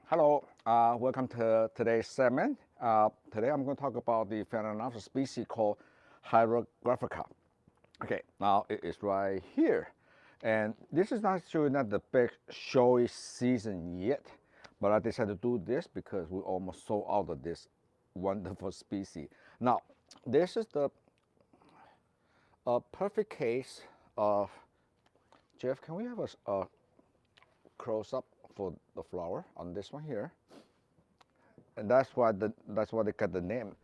Hello, welcome to today's segment. Today I'm going to talk about the Phalaenopsis species called hieroglyphica. Okay, now it is right here. And this is actually not the big showy season yet, but I decided to do this because we almost sold out of this wonderful species. Now, this is the perfect case of, Jeff, can we have a close up for the flower on this one here? And that's why they got the name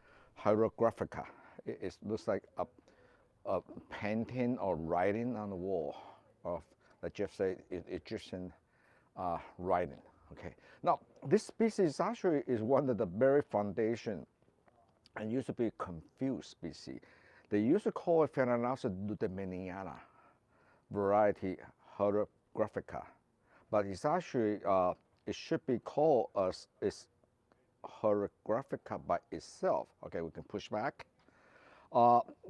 hieroglyphica. It looks like a painting or writing on the wall of, like Jeff said, Egyptian writing. Okay. Now this species actually is one of the very foundation and used to be a confused species. They used to call it Phalaenopsis luteminiana variety hieroglyphica, but it's actually it should be called as is hieroglyphica by itself. Okay, we can push back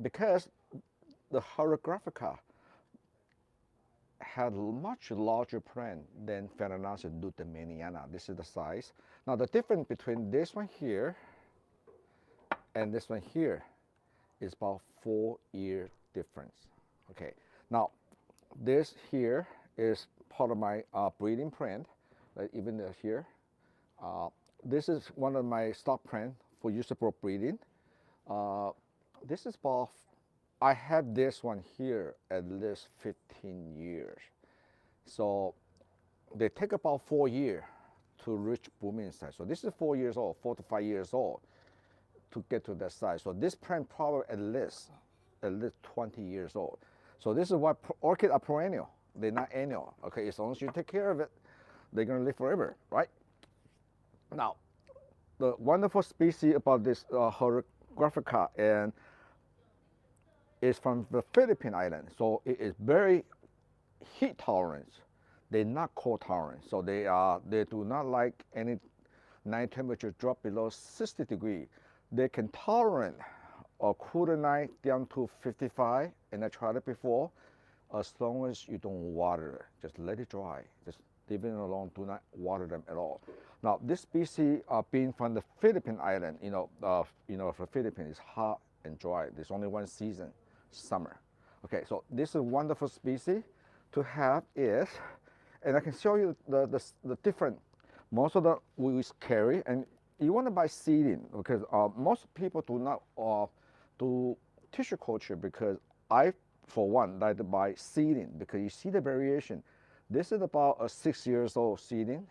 because the hieroglyphica had much larger plant than Phalaenopsis luteminiana. This is the size. Now the difference between this one here and this one here is about 4-year difference. Okay, now this here is part of my breeding plant, like even here. This is one of my stock plant for usable breeding. This is about, I had this one here at least 15 years. So they take about 4 years to reach blooming size. So this is 4 years old, 4 to 5 years old to get to that size. So this plant probably at least 20 years old. So this is why orchids are perennial. They're not annual. Okay, as long as you take care of it, they're gonna live forever, right? Now, the wonderful species about this hieroglyphica and is from the Philippine island. So it is very heat tolerant. They're not cold tolerant. So they do not like any night temperature drop below 60 degrees. They can tolerate a cooler night down to 55, and I tried it before. As long as you don't water it, just let it dry. Just leave it alone. Do not water them at all. Now, this species being from the Philippine island, for Philippines, it's hot and dry. There's only one season, summer. Okay, so this is a wonderful species to have is, and I can show you the different. Most of the we carry, and you want to buy seeding because most people do not do tissue culture because I, for one, like to buy seeding because you see the variation. This is about a 6 years old seeding.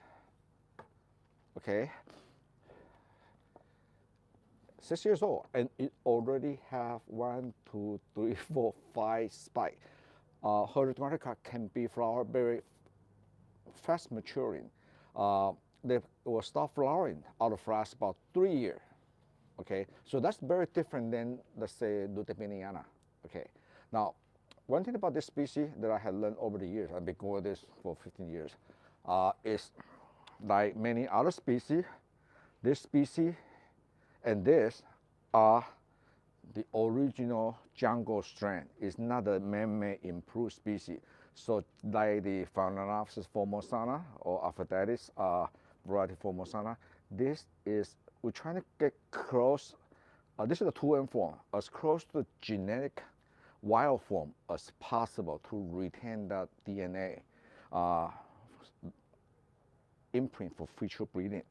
Okay, 6 years old, and it already have 1, 2, 3, 4, 5 spikes. Hieroglyphica can be flower very fast maturing. They will start flowering out of flowers about 3 years. Okay, so that's very different than, let's say, luteminiana. Okay, now one thing about this species that I have learned over the years, I've been growing this for 15 years, is like many other species, this species and this are the original jungle strain. It's not a man-made improved species. So like the Phalaenopsis formosana or Aphrodites variety formosana, this is, we're trying to get close, this is a 2N form, as close to the genetic wild form as possible to retain that DNA imprint for future breeding.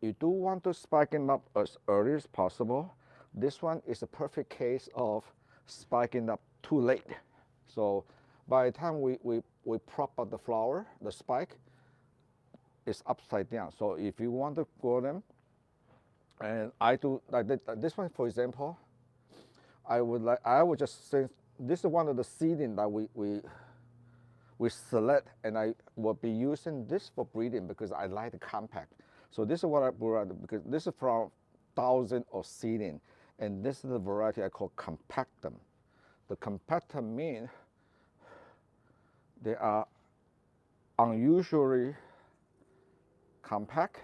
You do want to spike them up as early as possible. This one is a perfect case of spiking up too late. So by the time we prop up the flower, the spike is upside down. So if you want to grow them, and I do like this one, for example, I would just say this is one of the seeding that we select, and I will be using this for breeding because I like the compact. So this is what I brought because this is from thousands of seeding, and this is the variety I call compactum. The compactum means they are unusually compact,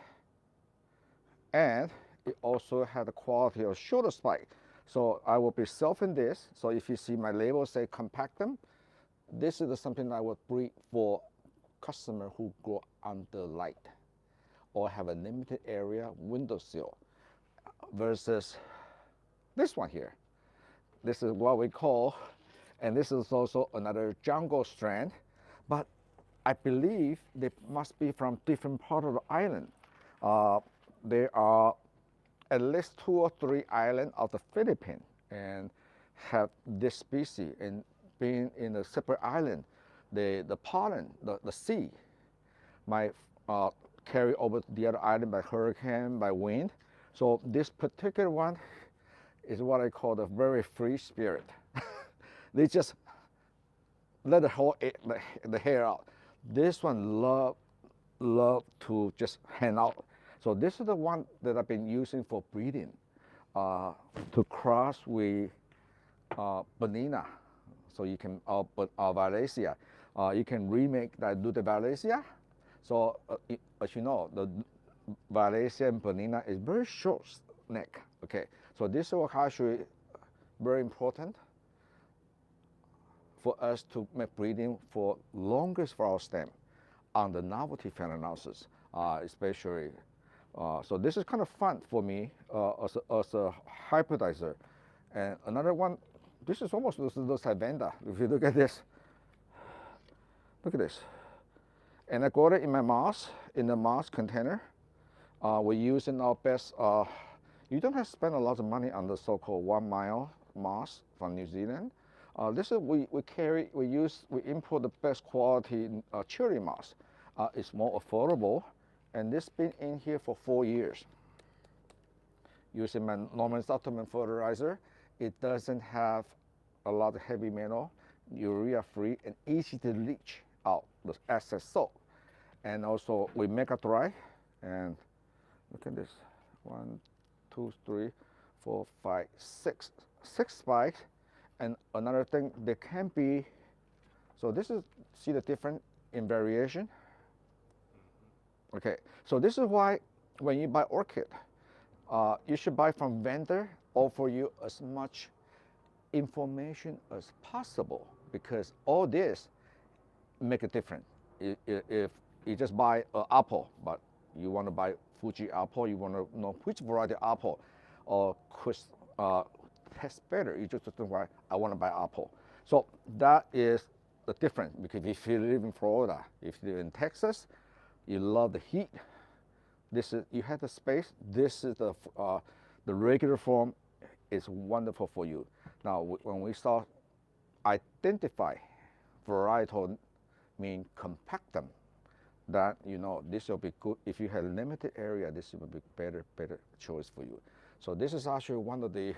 and it also has the quality of shorter spike. So I will be selling this. So if you see my label say compactum, this is something I would breed for customer who grow under light. or have a limited area windowsill versus this one here. This is what we call, and this is also another jungle strand, but I believe they must be from different part of the island. There are at least 2 or 3 islands of the Philippines and have this species, and being in a separate island, the pollen, the seed might carry over to the other island by hurricane, by wind. So this particular one is what I call the very free spirit. They just let the hair out. This one love to just hang out. So this is the one that I've been using for breeding, to cross with Banana. So you can, Valencia. You can remake that, do the Valencia. So as you know, the Valencia and Banana is very short neck. Okay, so this is actually very important for us to make breeding for longest flower stem on the novelty Phalaenopsis, especially. So this is kind of fun for me as a hybridizer. And another one, this is almost the Savanda. If you look at this, look at this. And I got it in my moss, in the moss container. We're using our best, you don't have to spend a lot of money on the so-called 1 mile moss from New Zealand. This is, we import the best quality cherry moss. It's more affordable, and this been in here for 4 years. Using my Norman supplement fertilizer, it doesn't have a lot of heavy metal, urea free, and easy to leach out the excess salt. And also we make it dry, and look at this, 1, 2, 3, 4, 5, 6 spikes. And another thing, they can be, so this is, see the difference in variation? Okay, so this is why when you buy orchid, you should buy from vendor, offer you as much information as possible, because all this make a difference. If you just buy an apple, but you want to buy Fuji apple, you want to know which variety of apple or which tastes better, you just think, why I want to buy apple. So that is the difference, because if you live in Florida, if you live in Texas, you love the heat. This is, you have the space. This is the regular form is wonderful for you. Now, when we start identify varietal, mean compact them, that you know this will be good. If you have limited area, this will be better choice for you. So this is actually one of the,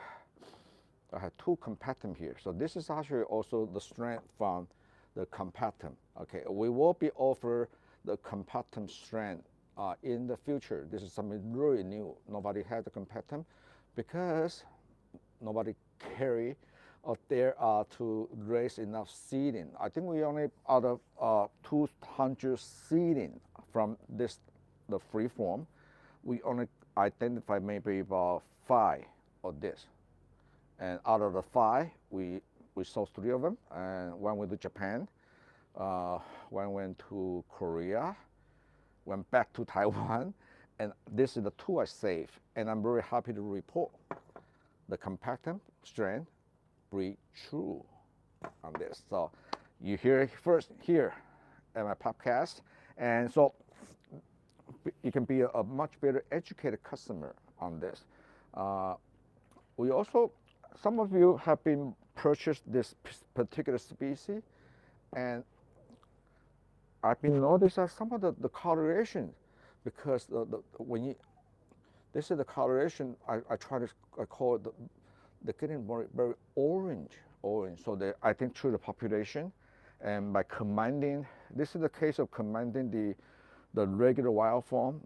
I have 2 compactum here. So this is actually also the strand from the compactum. Okay, we will be offer the compactum strand in the future. This is something really new. Nobody had the compactum because nobody carry out there to raise enough seeding. I think we only, out of 200 seeding from this, the free form, we only identify maybe about 5 of this. And out of the 5, we sold 3 of them, and 1 went to Japan, 1 went to Korea, went back to Taiwan, and this is the 2 I saved. And I'm very happy to report the compactum strand breed true on this. So you hear it first here at my podcast, and so you can be a much better educated customer on this. We also, some of you have been purchased this particular species, and I've been noticing some of the coloration, because when you, this is the coloration, I call it they're getting very orange. So I think through the population, and by commanding, this is the case of commanding the regular wild form,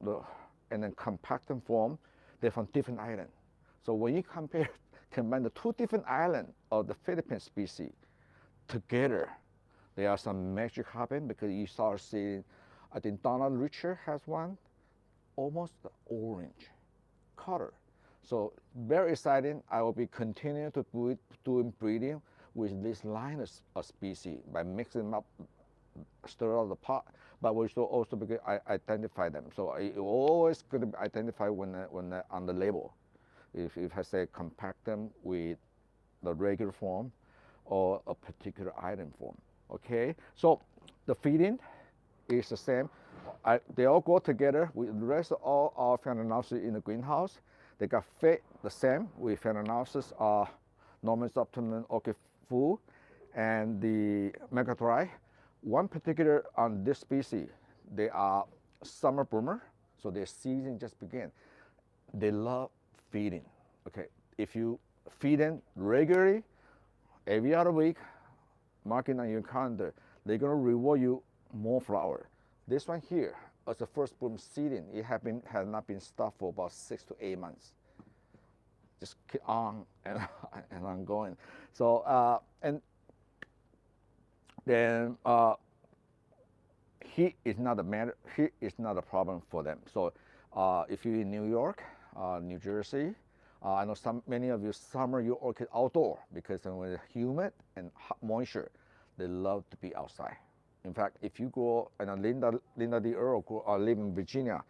and then compactum form, they're from different islands. So when you combine the 2 different islands of the Philippine species together, there are some magic happen, because you start seeing, I think Donald Richard has one, almost the orange color. So very exciting. I will be continuing to doing breeding with this line of species by mixing them up, stir out the pot. but we should also identify them. So it always going to identify when on the label. If I say compact them with the regular form or a particular item form. Okay, so the feeding is the same. They all go together with the rest of all our Phalaenopsis in the greenhouse. They got fed the same with Phalaenopsis, Norman subterranean orchid food, and the Megadry. One particular on this species, they are summer bloomer, so their season just began. They love feeding. Okay, if you feed them regularly, every other week, mark it on your calendar, they're gonna reward you more flower. This one here, as a first bloom seeding, it has not been stopped for about 6 to 8 months. Just keep on and on going. So and then heat is not a matter. Heat is not a problem for them. So if you're in New York, New Jersey, I know many of you summer your orchid outdoor because when it's humid and hot moisture, they love to be outside. In fact, if you go, and Linda D. Earl live in Virginia,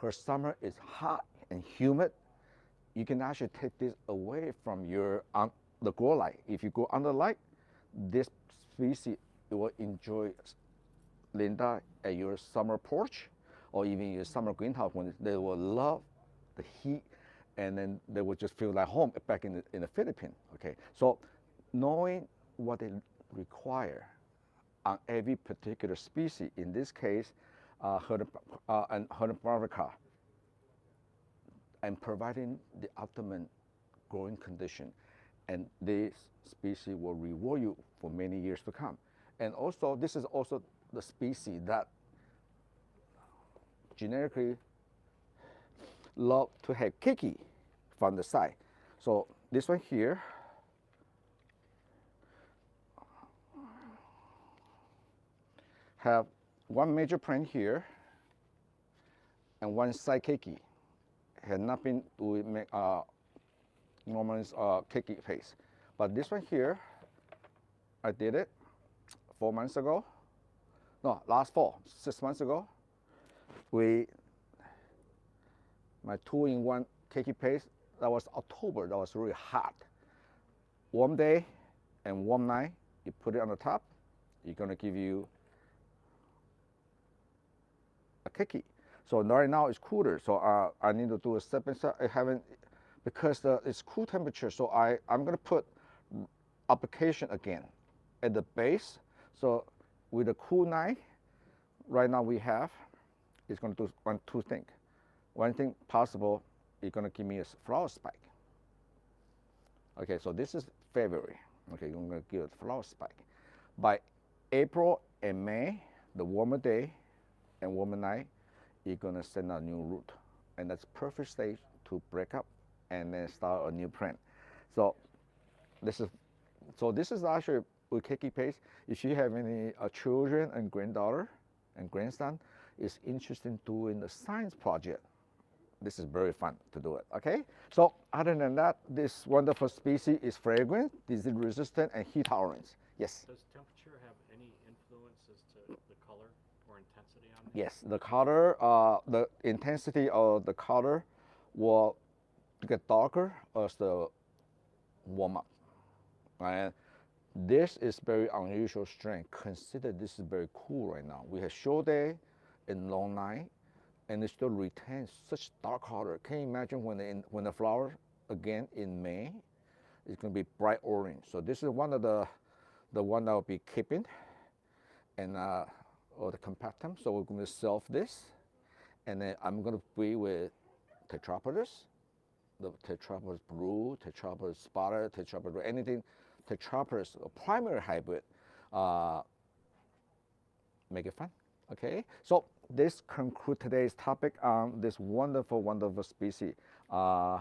her summer is hot and humid. You can actually take this away from the grow light. If you go under light, this species will enjoy Linda at your summer porch or even your summer greenhouse when they will love the heat, and then they will just feel like home back in the Philippines. Okay, so knowing what they require on every particular species, in this case, and Phalaenopsis, and providing the optimum growing condition, and this species will reward you for many years to come. And also, this is also the species that generically love to have keiki from the side. So this one here have one major plant here and one side keiki. Had nothing to make Norman's keiki face. But this one here, I did it 4 months ago. No, last fall, 6 months ago. My 2-in-1 keiki paste, that was October, that was really hot. Warm day and warm night, you put it on the top, it's gonna give you a keiki. So right now it's cooler, so I need to do a step and step. I haven't, because it's cool temperature, so I'm gonna put application again at the base. So with a cool night, right now we have, it's gonna do two things. One thing possible, it's gonna give me a flower spike. Okay, so this is February. Okay, you're gonna give it a flower spike. By April and May, the warmer day and warmer night, you're gonna send out new root. And that's perfect stage to break up and then start a new plant. So this is actually with keiki paste. If you have any children and granddaughter and grandson is interested in doing the science project, this is very fun to do it. Okay, so other than that, this wonderful species is fragrant, disease resistant, and heat tolerant. Yes. Does temperature have any influence as to the color or intensity on it? Yes, the color, the intensity of the color will get darker as the warm up. And this is very unusual strain. Consider this is very cool right now. We have short day and long night, and it still retains such dark color. Can you imagine when the flower again in May, it's going to be bright orange. So this is one of the one that will be keeping, and or the compactum. So we're going to self this, and then I'm going to breed with tetrapodus, the tetrapodus blue, tetrapodus spotted, tetrapodus anything, tetrapodus a primary hybrid. Make it fun. Okay, so this concludes today's topic on this wonderful, wonderful species. I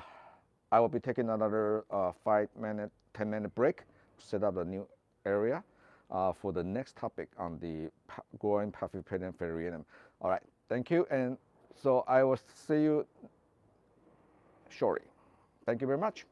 will be taking another 5-minute, 10-minute break, set up a new area for the next topic on the growing Paphiopedilum phalaenopsis. All right, thank you, and so I will see you shortly. Thank you very much.